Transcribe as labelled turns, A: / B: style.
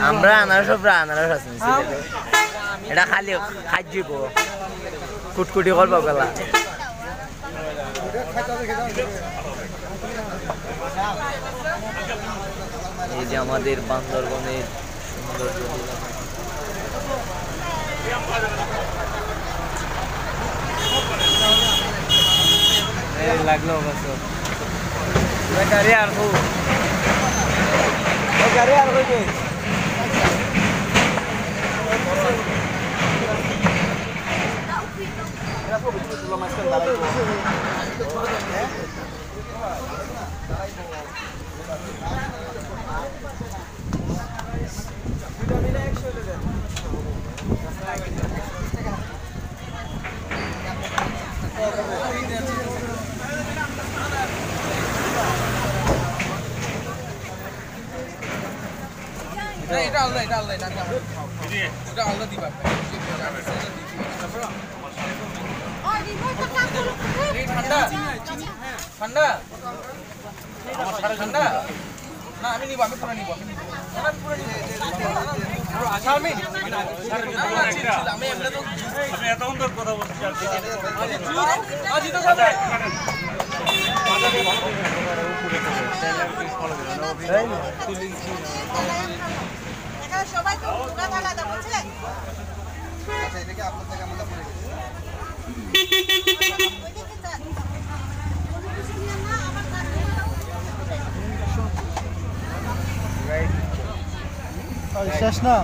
A: আমরা আনারস আনারস আছি এটা খালি খাইব কুটকুটি করব গলা এই যে আমাদের বান্দরবনের সৌন্দর্য লাগলো বছর গাড়ি আর গাড়ি আর হয়ে
B: এটা আলাদা এটা আলাদা দিবা ঠান্ডা ঠান্ডা ঠান্ডা না আমি নিব আমি পুরো নিব আচ্ছা আমি এমনি তো আমি এত সুন্দর কথা বলছি আজি তো সাথে সবাই তো আলাদা বলছে আচ্ছা এটাকে আপনার থেকে আমরা পড়ে
C: শেষ না